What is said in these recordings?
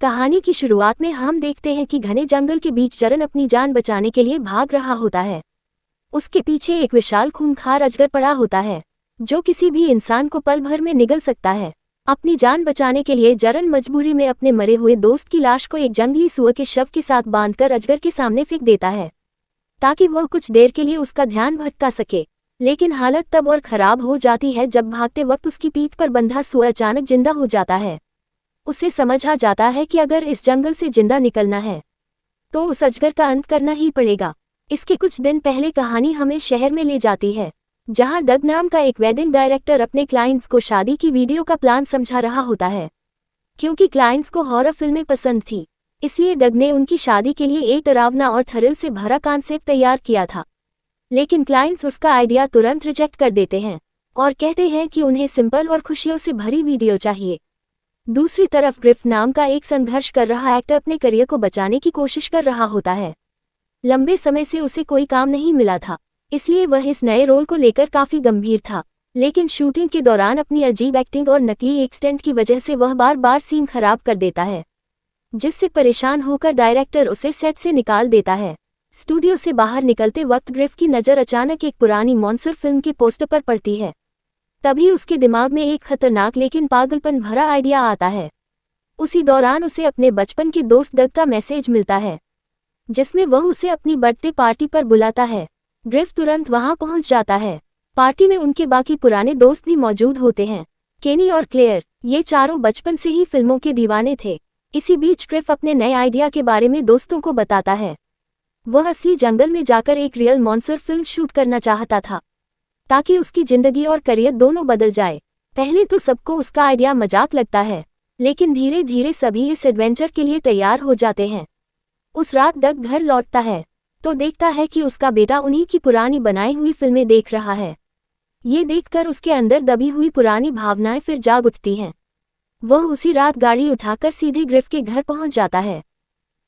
कहानी की शुरुआत में हम देखते हैं कि घने जंगल के बीच जरन अपनी जान बचाने के लिए भाग रहा होता है। उसके पीछे एक विशाल खूंखार अजगर पड़ा होता है, जो किसी भी इंसान को पल भर में निगल सकता है। अपनी जान बचाने के लिए जरन मजबूरी में अपने मरे हुए दोस्त की लाश को एक जंगली सुअर के शव के साथ बांधकर अजगर के सामने फेंक देता है, ताकि वह कुछ देर के लिए उसका ध्यान भटका सके। लेकिन हालत तब और खराब हो जाती है जब भागते वक्त उसकी पीठ पर बंधा सुअर अचानक जिंदा हो जाता है। उसे समझ आ जाता है कि अगर इस जंगल से जिंदा निकलना है तो उस अजगर का अंत करना ही पड़ेगा। इसके कुछ दिन पहले कहानी हमें शहर में ले जाती है, जहां डग नाम का एक वेडिंग डायरेक्टर अपने क्लाइंट्स को शादी की वीडियो का प्लान समझा रहा होता है। क्योंकि क्लाइंट्स को हॉरर फिल्में पसंद थी, इसलिए डग ने उनकी शादी के लिए एक डरावना और थ्रिल से भरा कॉन्सेप्ट तैयार किया था। लेकिन क्लाइंट्स उसका आइडिया तुरंत रिजेक्ट कर देते हैं और कहते हैं कि उन्हें सिंपल और खुशियों से भरी वीडियो चाहिए। दूसरी तरफ ग्रिफ नाम का एक संघर्ष कर रहा एक्टर अपने करियर को बचाने की कोशिश कर रहा होता है। लंबे समय से उसे कोई काम नहीं मिला था, इसलिए वह इस नए रोल को लेकर काफी गंभीर था। लेकिन शूटिंग के दौरान अपनी अजीब एक्टिंग और नकली एक्सटेंट की वजह से वह बार बार सीन खराब कर देता है, जिससे परेशान होकर डायरेक्टर उसे सेट से निकाल देता है। स्टूडियो से बाहर निकलते वक्त ग्रिफ की नज़र अचानक एक पुरानी मॉन्स्टर फिल्म के पोस्टर पर पड़ती है। तभी उसके दिमाग में एक खतरनाक लेकिन पागलपन भरा आइडिया आता है। उसी दौरान उसे अपने बचपन के दोस्त डग का मैसेज मिलता है, जिसमें वह उसे अपनी बर्थडे पार्टी पर बुलाता है। ग्रिफ तुरंत वहां पहुंच जाता है। पार्टी में उनके बाकी पुराने दोस्त भी मौजूद होते हैं, केनी और क्लेयर। ये चारों बचपन से ही फिल्मों के दीवाने थे। इसी बीच ग्रिफ अपने नए आइडिया के बारे में दोस्तों को बताता है। वह असली जंगल में जाकर एक रियल मॉन्स्टर फिल्म शूट करना चाहता था, ताकि उसकी जिंदगी और करियर दोनों बदल जाए। पहले तो सबको उसका आइडिया मजाक लगता है, लेकिन धीरे धीरे सभी इस एडवेंचर के लिए तैयार हो जाते हैं। उस रात डग घर लौटता है तो देखता है कि उसका बेटा उन्हीं की पुरानी बनाई हुई फिल्में देख रहा है। ये देखकर उसके अंदर दबी हुई पुरानी भावनाएं फिर जाग उठती हैं। वह उसी रात गाड़ी उठाकर सीधे ग्रिफ के घर पहुंच जाता है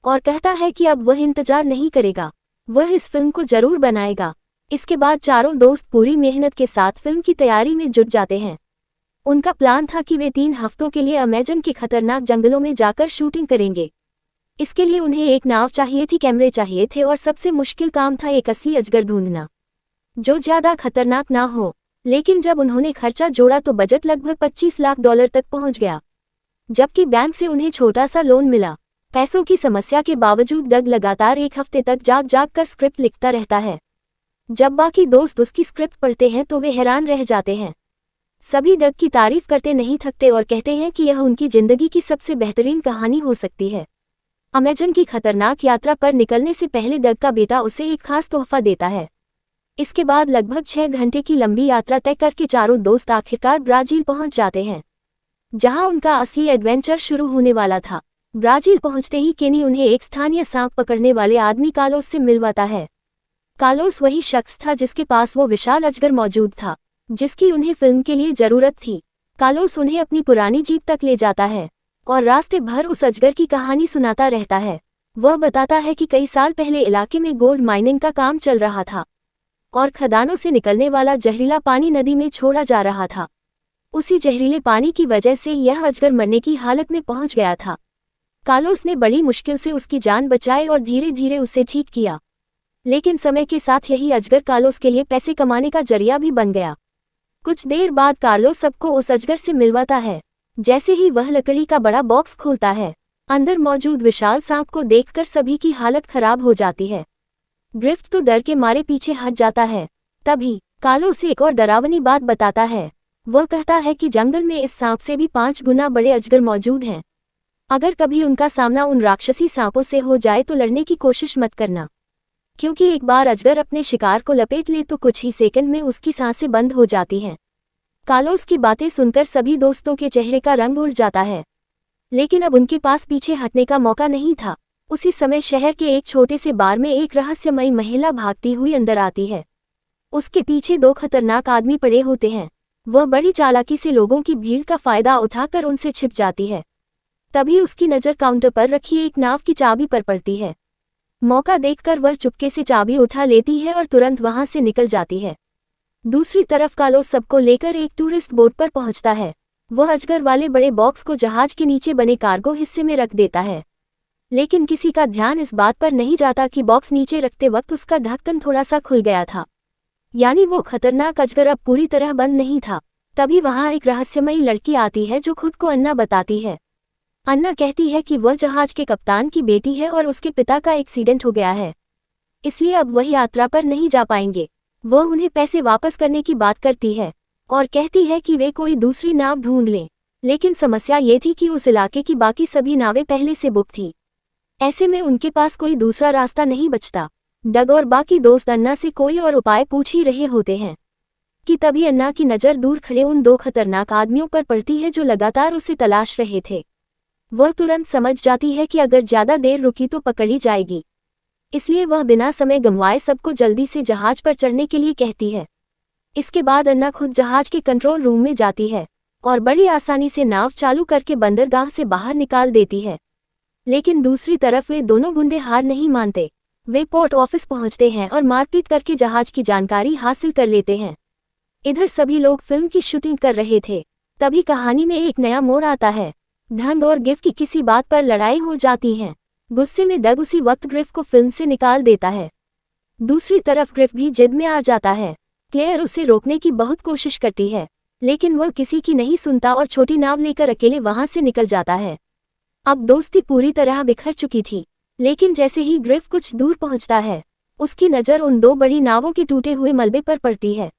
और कहता है कि अब वह इंतजार नहीं करेगा, वह इस फिल्म को जरूर बनाएगा। इसके बाद चारों दोस्त पूरी मेहनत के साथ फिल्म की तैयारी में जुट जाते हैं। उनका प्लान था कि वे 3 हफ्तों के लिए अमेजन के खतरनाक जंगलों में जाकर शूटिंग करेंगे। इसके लिए उन्हें एक नाव चाहिए थी, कैमरे चाहिए थे और सबसे मुश्किल काम था एक असली अजगर ढूंढना, जो ज्यादा खतरनाक ना हो। लेकिन जब उन्होंने खर्चा जोड़ा तो बजट लगभग $25 लाख तक पहुंच गया, जबकि बैंक से उन्हें छोटा सा लोन मिला। पैसों की समस्या के बावजूद डग लगातार 1 हफ्ते तक जाग कर स्क्रिप्ट लिखता रहता है। जब बाकी दोस्त उसकी स्क्रिप्ट पढ़ते हैं तो वे हैरान रह जाते हैं। सभी डग की तारीफ करते नहीं थकते और कहते हैं कि यह उनकी जिंदगी की सबसे बेहतरीन कहानी हो सकती है। अमेजन की खतरनाक यात्रा पर निकलने से पहले डग का बेटा उसे एक खास तोहफा देता है। इसके बाद लगभग 6 घंटे की लंबी यात्रा तय करके चारों दोस्त आखिरकार ब्राजील पहुंच जाते हैं, जहां उनका असली एडवेंचर शुरू होने वाला था। ब्राजील पहुंचते ही केनी उन्हें एक स्थानीय सांप पकड़ने वाले आदमी कार्लोस से मिलवाता है। कार्लोस वही शख्स था जिसके पास वो विशाल अजगर मौजूद था, जिसकी उन्हें फिल्म के लिए जरूरत थी। कार्लोस उन्हें अपनी पुरानी जीप तक ले जाता है और रास्ते भर उस अजगर की कहानी सुनाता रहता है। वह बताता है कि कई साल पहले इलाके में गोल्ड माइनिंग का काम चल रहा था और खदानों से निकलने वाला जहरीला पानी नदी में छोड़ा जा रहा था। उसी जहरीले पानी की वजह से यह अजगर मरने की हालत में पहुंच गया था। कार्लोस ने बड़ी मुश्किल से उसकी जान बचाई और धीरे धीरे उसे ठीक किया। लेकिन समय के साथ यही अजगर कार्लोस के लिए पैसे कमाने का जरिया भी बन गया। कुछ देर बाद कार्लोस सबको उस अजगर से मिलवाता है। जैसे ही वह लकड़ी का बड़ा बॉक्स खोलता है, अंदर मौजूद विशाल सांप को देखकर सभी की हालत खराब हो जाती है। ग्रिफ तो डर के मारे पीछे हट जाता है। तभी कार्लोस एक और डरावनी बात बताता है। वह कहता है कि जंगल में इस सांप से भी 5 गुना बड़े अजगर मौजूद हैं। अगर कभी उनका सामना उन राक्षसी सांपों से हो जाए तो लड़ने की कोशिश मत करना, क्योंकि एक बार अजगर अपने शिकार को लपेट ले तो कुछ ही सेकंड में उसकी सांसें बंद हो जाती हैं। कार्लोस की बातें सुनकर सभी दोस्तों के चेहरे का रंग उड़ जाता है, लेकिन अब उनके पास पीछे हटने का मौका नहीं था। उसी समय शहर के एक छोटे से बार में एक रहस्यमयी महिला भागती हुई अंदर आती है। उसके पीछे 2 खतरनाक आदमी पड़े होते हैं। वह बड़ी चालाकी से लोगों की भीड़ का फायदा उठाकर उनसे छिप जाती है। तभी उसकी नज़र काउंटर पर रखी एक नाव की चाबी पर पड़ती है। मौका देखकर वह चुपके से चाबी उठा लेती है और तुरंत वहां से निकल जाती है। दूसरी तरफ कार्लोस सबको लेकर एक टूरिस्ट बोट पर पहुंचता है। वह अजगर वाले बड़े बॉक्स को जहाज के नीचे बने कार्गो हिस्से में रख देता है। लेकिन किसी का ध्यान इस बात पर नहीं जाता कि बॉक्स नीचे रखते वक्त उसका ढक्कन थोड़ा सा खुल गया था, यानी वो खतरनाक अजगर अब पूरी तरह बंद नहीं था। तभी वहां एक रहस्यमयी लड़की आती है जो खुद को अन्ना बताती है। अन्ना कहती है कि वह जहाज के कप्तान की बेटी है और उसके पिता का एक्सीडेंट हो गया है, इसलिए अब वह यात्रा पर नहीं जा पाएंगे। वह उन्हें पैसे वापस करने की बात करती है और कहती है कि वे कोई दूसरी नाव ढूंढ लें। लेकिन समस्या ये थी कि उस इलाके की बाकी सभी नावें पहले से बुक थी। ऐसे में उनके पास कोई दूसरा रास्ता नहीं बचता। डग और बाकी दोस्त अन्ना से कोई और उपाय पूछ ही रहे होते हैं कि तभी अन्ना की नज़र दूर खड़े उन दो खतरनाक आदमियों पर पड़ती है जो लगातार उसे तलाश रहे थे। वह तुरंत समझ जाती है कि अगर ज्यादा देर रुकी तो पकड़ी जाएगी, इसलिए वह बिना समय गंवाए सबको जल्दी से जहाज पर चढ़ने के लिए कहती है। इसके बाद अन्ना खुद जहाज के कंट्रोल रूम में जाती है और बड़ी आसानी से नाव चालू करके बंदरगाह से बाहर निकाल देती है। लेकिन दूसरी तरफ वे दोनों गुंडे हार नहीं मानते। वे पोर्ट ऑफिस पहुंचते हैं और मारपीट करके जहाज की जानकारी हासिल कर लेते हैं। इधर सभी लोग फिल्म की शूटिंग कर रहे थे। तभी कहानी में एक नया मोड़ आता है। ढंग और गिफ की किसी बात पर लड़ाई हो जाती है। गुस्से में डग उसी वक्त ग्रिफ को फिल्म से निकाल देता है। दूसरी तरफ ग्रिफ भी जिद में आ जाता है। क्लेयर उसे रोकने की बहुत कोशिश करती है, लेकिन वह किसी की नहीं सुनता और छोटी नाव लेकर अकेले वहां से निकल जाता है। अब दोस्ती पूरी तरह बिखर चुकी थी, लेकिन जैसे ही ग्रिफ कुछ दूर पहुंचता है, उसकी नज़र उन दो बड़ी नावों के टूटे हुए मलबे पर पड़ती है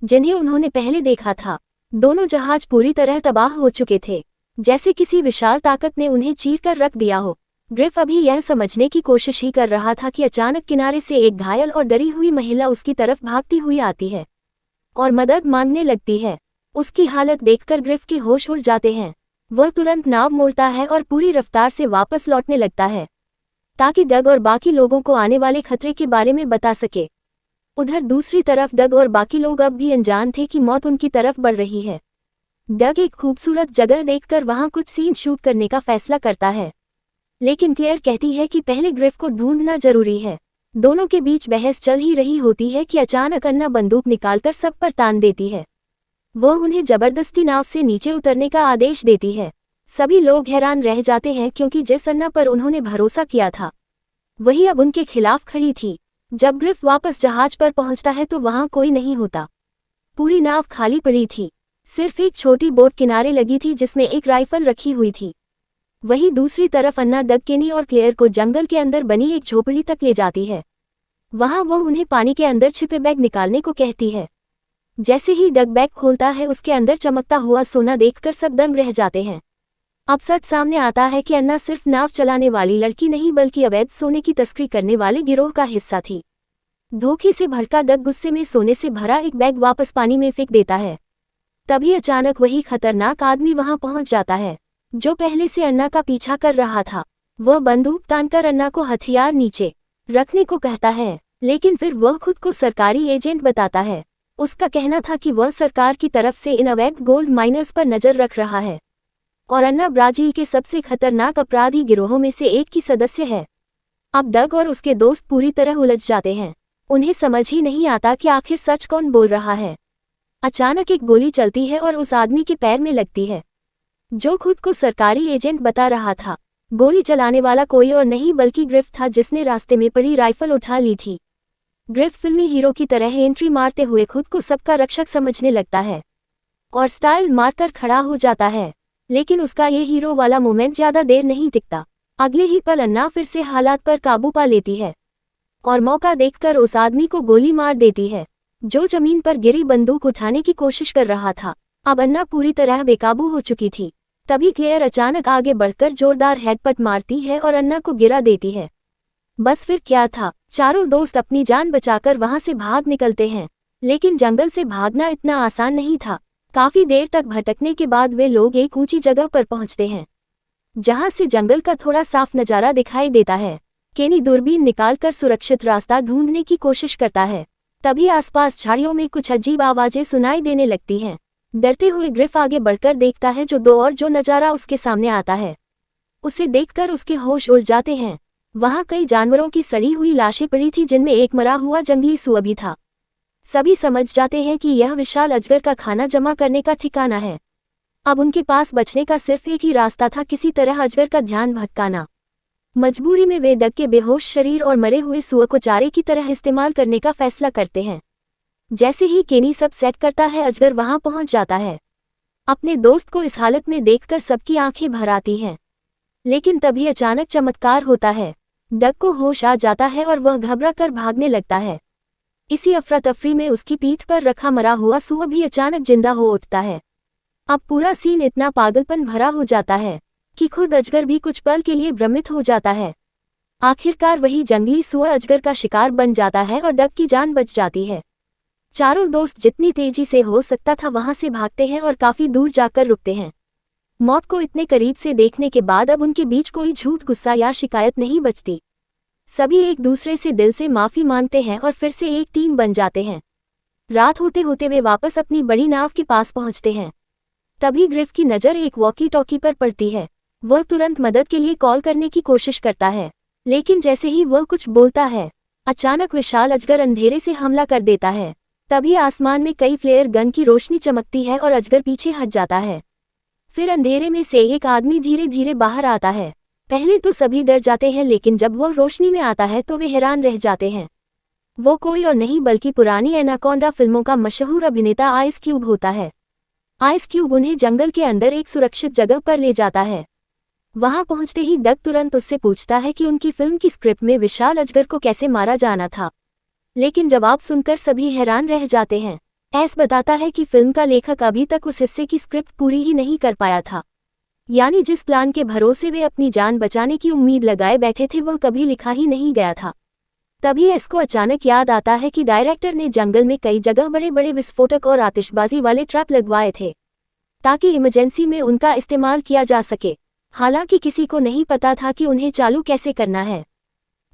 जिन्हें उन्होंने पहले देखा था। दोनों जहाज पूरी तरह तबाह हो चुके थे, जैसे किसी विशाल ताकत ने उन्हें चीर कर रख दिया हो। ग्रिफ अभी यह समझने की कोशिश ही कर रहा था कि अचानक किनारे से एक घायल और डरी हुई महिला उसकी तरफ भागती हुई आती है और मदद मांगने लगती है। उसकी हालत देखकर ग्रिफ के होश उड़ जाते हैं। वह तुरंत नाव मोड़ता है और पूरी रफ्तार से वापस लौटने लगता है ताकि डग और बाकी लोगों को आने वाले खतरे के बारे में बता सके। उधर दूसरी तरफ डग और बाकी लोग अब भी अनजान थे कि मौत उनकी तरफ बढ़ रही है। डग एक खूबसूरत जगह देखकर वहां कुछ सीन शूट करने का फैसला करता है, लेकिन क्लेयर कहती है कि पहले ग्रिफ को ढूंढना जरूरी है। दोनों के बीच बहस चल ही रही होती है कि अचानक अन्ना बंदूक निकालकर सब पर तान देती है। वह उन्हें जबरदस्ती नाव से नीचे उतरने का आदेश देती है। सभी लोग हैरान रह जाते हैं क्योंकि जिस अन्ना पर उन्होंने भरोसा किया था वही अब उनके खिलाफ खड़ी थी। जब ग्रिफ वापस जहाज पर पहुंचता है तो वहां कोई नहीं होता। पूरी नाव खाली पड़ी थी, सिर्फ एक छोटी बोट किनारे लगी थी जिसमें एक राइफल रखी हुई थी। वहीं दूसरी तरफ अन्ना डग, केनी और क्लेयर को जंगल के अंदर बनी एक झोपड़ी तक ले जाती है। वहां वह उन्हें पानी के अंदर छिपे बैग निकालने को कहती है। जैसे ही डग बैग खोलता है उसके अंदर चमकता हुआ सोना देखकर सब दंग रह जाते हैं। अब सच सामने आता है कि अन्ना सिर्फ नाव चलाने वाली लड़की नहीं बल्कि अवैध सोने की तस्करी करने वाले गिरोह का हिस्सा थी। धोखे से भड़का डग गुस्से में सोने से भरा एक बैग वापस पानी में फेंक देता है। तभी अचानक वही खतरनाक आदमी वहां पहुंच जाता है जो पहले से अन्ना का पीछा कर रहा था। वह बंदूक तानकर अन्ना को हथियार नीचे रखने को कहता है, लेकिन फिर वह खुद को सरकारी एजेंट बताता है। उसका कहना था कि वह सरकार की तरफ से इन अवैध गोल्ड माइनर्स पर नजर रख रहा है और अन्ना ब्राजील के सबसे खतरनाक अपराधी गिरोहों में से एक की सदस्य है। अब डग और उसके दोस्त पूरी तरह उलझ जाते हैं। उन्हें समझ ही नहीं आता कि आखिर सच कौन बोल रहा है। अचानक एक गोली चलती है और उस आदमी के पैर में लगती है जो खुद को सरकारी एजेंट बता रहा था। गोली चलाने वाला कोई और नहीं बल्कि ग्रिफ था जिसने रास्ते में पड़ी राइफल उठा ली थी। ग्रिफ फिल्मी हीरो की तरह एंट्री मारते हुए खुद को सबका रक्षक समझने लगता है और स्टाइल मारकर खड़ा हो जाता है, लेकिन उसका ये हीरो वाला मोमेंट ज्यादा देर नहीं टिकता। अगले ही पल अन्ना फिर से हालात पर काबू पा लेती है और मौका देखकर उस आदमी को गोली मार देती है जो जमीन पर गिरी बंदूक उठाने की कोशिश कर रहा था। अब अन्ना पूरी तरह बेकाबू हो चुकी थी। तभी क्लेयर अचानक आगे बढ़कर जोरदार हेडपट मारती है और अन्ना को गिरा देती है। बस फिर क्या था, चारों दोस्त अपनी जान बचाकर वहां से भाग निकलते हैं, लेकिन जंगल से भागना इतना आसान नहीं था। काफी देर तक भटकने के बाद वे लोग एक ऊंची जगह पर पहुंचते हैं जहां से जंगल का थोड़ा साफ नजारा दिखाई देता है। केनी दूरबीन निकालकर सुरक्षित रास्ता ढूंढने की कोशिश करता है। तभी आसपास झाड़ियों में कुछ अजीब आवाजें सुनाई देने लगती हैं। डरते हुए ग्रिफ आगे बढ़कर देखता है जो नजारा उसके सामने आता है उसे देखकर उसके होश उड़ जाते हैं। वहां कई जानवरों की सड़ी हुई लाशें पड़ी थी जिनमें एक मरा हुआ जंगली सुअर भी था। सभी समझ जाते हैं कि यह विशाल अजगर का खाना जमा करने का ठिकाना है। अब उनके पास बचने का सिर्फ एक ही रास्ता था, किसी तरह अजगर का ध्यान भटकाना। मजबूरी में वे डग के बेहोश शरीर और मरे हुए सुअर को चारे की तरह इस्तेमाल करने का फैसला करते हैं। जैसे ही केनी सब सेट करता है, अजगर वहां पहुंच जाता है। अपने दोस्त को इस हालत में देखकर सबकी आंखें भर आती हैं। लेकिन तभी अचानक चमत्कार होता है। डग को होश आ जाता है और वह घबरा कर भागने लगता है। इसी अफरा तफरी में उसकी पीठ पर रखा मरा हुआ सुअर भी अचानक जिंदा हो उठता है। अब पूरा सीन इतना पागलपन भरा हो जाता है कि खुद अजगर भी कुछ पल के लिए भ्रमित हो जाता है। आखिरकार वही जंगली सुअर अजगर का शिकार बन जाता है और डग की जान बच जाती है। चारों दोस्त जितनी तेजी से हो सकता था वहां से भागते हैं और काफी दूर जाकर रुकते हैं। मौत को इतने करीब से देखने के बाद अब उनके बीच कोई झूठ, गुस्सा या शिकायत नहीं बचती। सभी एक दूसरे से दिल से माफी मांगते हैं और फिर से एक टीम बन जाते हैं। रात होते होते वे वापस अपनी बड़ी नाव के पास पहुंचते हैं। तभी ग्रिफ की नज़र एक वॉकी टॉकी पर पड़ती है। वह तुरंत मदद के लिए कॉल करने की कोशिश करता है, लेकिन जैसे ही वह कुछ बोलता है, अचानक विशाल अजगर अंधेरे से हमला कर देता है। तभी आसमान में कई फ्लेयर गन की रोशनी चमकती है और अजगर पीछे हट जाता है। फिर अंधेरे में से एक आदमी धीरे धीरे बाहर आता है। पहले तो सभी डर जाते हैं, लेकिन जब वह रोशनी में आता है तो वे हैरान रह जाते हैं। वो कोई और नहीं बल्कि पुरानी एनाकोंडा फिल्मों का मशहूर अभिनेता आइस क्यूब होता है। आइस क्यूब उन्हें जंगल के अंदर एक सुरक्षित जगह पर ले जाता है। वहां पहुंचते ही डग तुरंत उससे पूछता है कि उनकी फिल्म की स्क्रिप्ट में विशाल अजगर को कैसे मारा जाना था। लेकिन जवाब सुनकर सभी हैरान रह जाते हैं। एस बताता है कि फिल्म का लेखक अभी तक उस हिस्से की स्क्रिप्ट पूरी ही नहीं कर पाया था, यानी जिस प्लान के भरोसे वे अपनी जान बचाने की उम्मीद लगाए बैठे थे वह कभी लिखा ही नहीं गया था। तभी एस को अचानक याद आता है कि डायरेक्टर ने जंगल में कई जगह बड़े बड़े विस्फोटक और आतिशबाजी वाले ट्रैप लगवाए थे ताकि इमरजेंसी में उनका इस्तेमाल किया जा सके। हालांकि किसी को नहीं पता था कि उन्हें चालू कैसे करना है।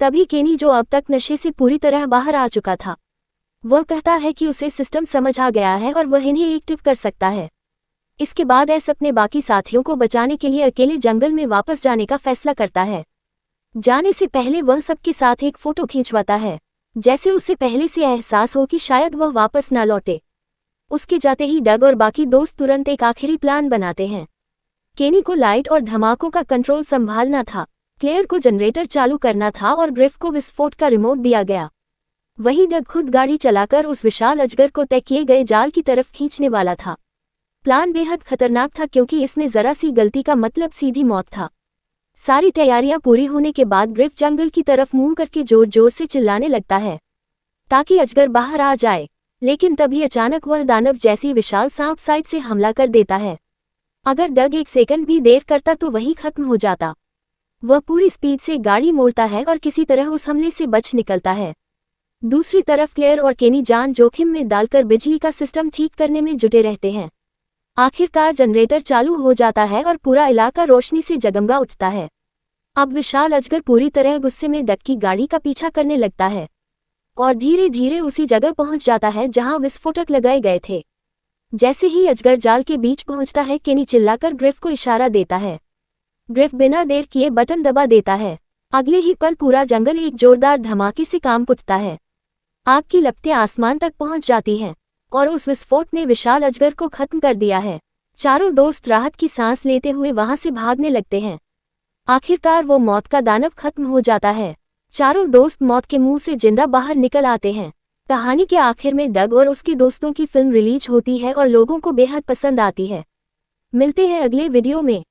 तभी केनी, जो अब तक नशे से पूरी तरह बाहर आ चुका था, वह कहता है कि उसे सिस्टम समझ आ गया है और वह इन्हें एक्टिव कर सकता है। इसके बाद एस अपने बाकी साथियों को बचाने के लिए अकेले जंगल में वापस जाने का फैसला करता है। जाने से पहले वह सबके साथ एक फोटो खींचवाता है, जैसे उसे पहले से एहसास हो कि शायद वह वापस ना लौटे। उसके जाते ही डग और बाकी दोस्त तुरंत एक आखिरी प्लान बनाते हैं। केनी को लाइट और धमाकों का कंट्रोल संभालना था, क्लेयर को जनरेटर चालू करना था और ग्रिफ को विस्फोट का रिमोट दिया गया। वहीं डग खुद गाड़ी चलाकर उस विशाल अजगर को तय किए गए जाल की तरफ खींचने वाला था। प्लान बेहद खतरनाक था क्योंकि इसमें जरा सी गलती का मतलब सीधी मौत था। सारी तैयारियां पूरी होने के बाद ग्रिफ जंगल की तरफ मुंह करके जोर जोर से चिल्लाने लगता है ताकि अजगर बाहर आ जाए। लेकिन तभी अचानक वह दानव जैसी विशाल सांप साइड से हमला कर देता है। अगर डग एक सेकंड भी देर करता तो वही खत्म हो जाता। वह पूरी स्पीड से गाड़ी मोड़ता है और किसी तरह उस हमले से बच निकलता है। दूसरी तरफ क्लेयर और केनी जान जोखिम में डालकर बिजली का सिस्टम ठीक करने में जुटे रहते हैं। आखिरकार जनरेटर चालू हो जाता है और पूरा इलाका रोशनी से जगमगा उठता है। अब विशाल अजगर पूरी तरह गुस्से में डग की गाड़ी का पीछा करने लगता है और धीरे धीरे उसी जगह पहुंच जाता है जहां विस्फोटक लगाए गए थे। जैसे ही अजगर जाल के बीच पहुंचता है, केनी चिल्लाकर ग्रिफ को इशारा देता है। ग्रिफ बिना देर किए बटन दबा देता है। अगले ही पल पूरा जंगल एक जोरदार धमाके से कांप उठता है। आग की लपटें आसमान तक पहुंच जाती हैं और उस विस्फोट ने विशाल अजगर को खत्म कर दिया है। चारों दोस्त राहत की सांस लेते हुए वहां से भागने लगते हैं। आखिरकार वो मौत का दानव खत्म हो जाता है। चारों दोस्त मौत के मुंह से जिंदा बाहर निकल आते हैं। कहानी के आखिर में डग और उसके दोस्तों की फिल्म रिलीज होती है और लोगों को बेहद पसंद आती है। मिलते हैं अगले वीडियो में।